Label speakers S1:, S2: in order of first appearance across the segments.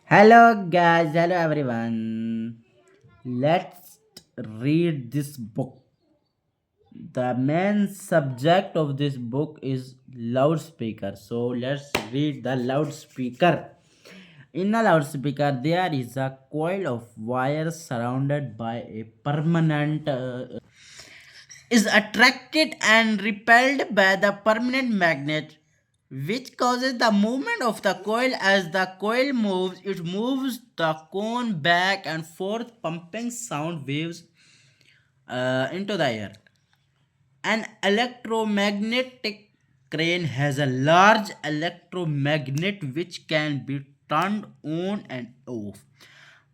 S1: Hello, guys. Hello, everyone. Let's read this book. The main subject of this book is loudspeaker. So, let's read the loudspeaker. In a loudspeaker, there is a coil of wire surrounded by a permanent is attracted and repelled by the permanent magnet, which causes the movement of the coil. As the coil moves, it moves the cone back and forth, pumping sound waves into the air. An electromagnetic crane has a large electromagnet which can be turned on and off.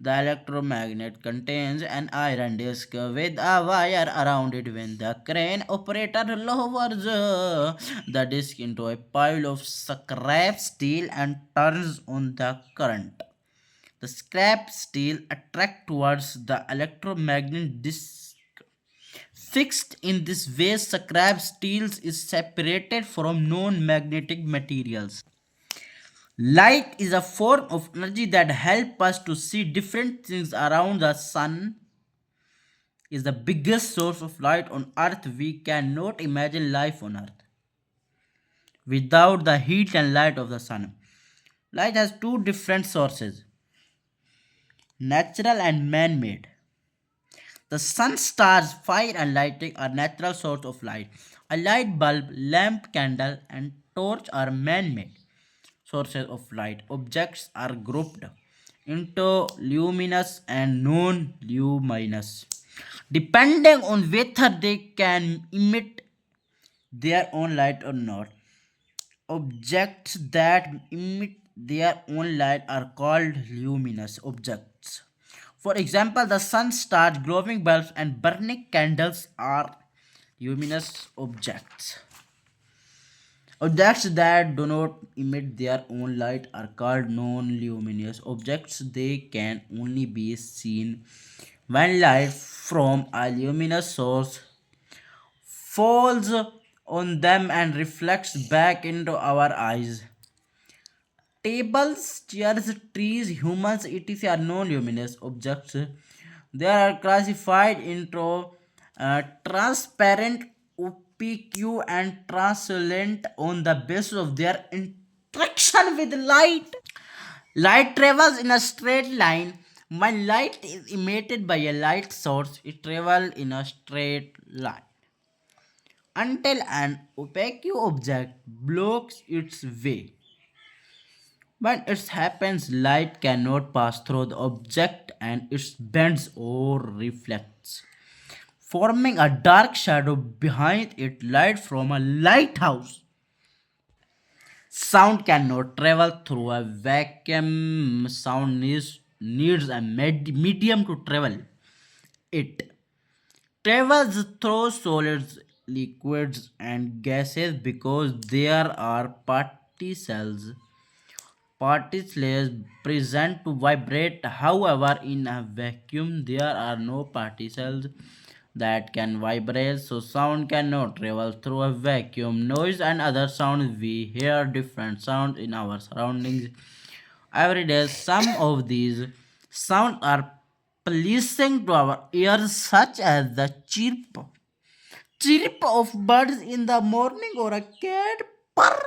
S1: The electromagnet contains an iron disc with a wire around it. When the crane operator lowers the disc into a pile of scrap steel and turns on the current, the scrap steel attracts towards the electromagnet disc. Fixed in this way, scrap steel is separated from non-magnetic materials. Light is a form of energy that helps us to see different things around the sun. Is the biggest source of light on earth. We cannot imagine life on earth without the heat and light of the sun. Light has two different sources, natural and man-made. The sun, stars, fire, and lighting are natural source of light. A light bulb, lamp, candle, and torch are man-made sources of light. Objects are grouped into luminous and non-luminous, depending on whether they can emit their own light or not. Objects that emit their own light are called luminous objects. For example, the sun, stars, glowing bulbs, and burning candles are luminous objects. Objects that do not emit their own light are called non-luminous objects. They can only be seen when light from a luminous source falls on them and reflects back into our eyes. Tables, chairs, trees, humans, etc. are non-luminous objects. They are classified into transparent, opaque, and translucent on the basis of their interaction with light. Light travels in a straight line. When light is emitted by a light source, it travels in a straight line until an opaque object blocks its way. When it happens, light cannot pass through the object and it bends or reflects, forming a dark shadow behind it. Light from a lighthouse. Sound cannot travel through a vacuum. Sound needs a medium to travel. It travels through solids, liquids, and gases because there are particles present to vibrate. However, in a vacuum, there are no particles that can vibrate, so sound cannot travel through a vacuum. Noise and other sounds, we hear different sounds in our surroundings every day. Some of these sounds are pleasing to our ears, such as the chirp of birds in the morning or a cat purr.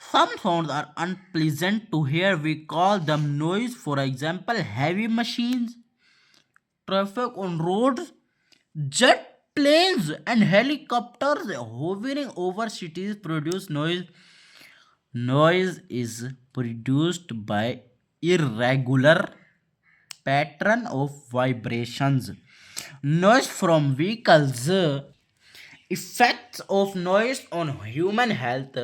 S1: Some sounds are unpleasant to hear. We call them noise. For example, heavy machines, traffic on roads, jet planes, and helicopters hovering over cities produce noise. Noise is produced by irregular pattern of vibrations. Noise from vehicles. Effects of noise on human health.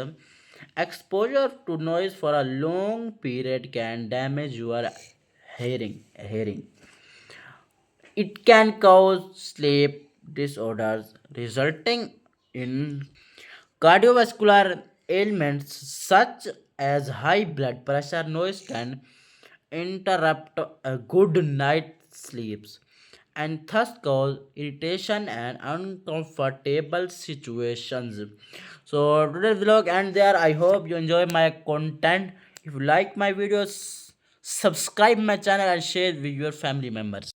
S1: Exposure to noise for a long period can damage your hearing. It can cause sleep disorders, resulting in cardiovascular ailments such as high blood pressure. Noise can interrupt a good night's sleeps and thus cause irritation and uncomfortable situations. So today's vlog and there. I hope you enjoy my content. If you like my videos, subscribe my channel and share with your family members.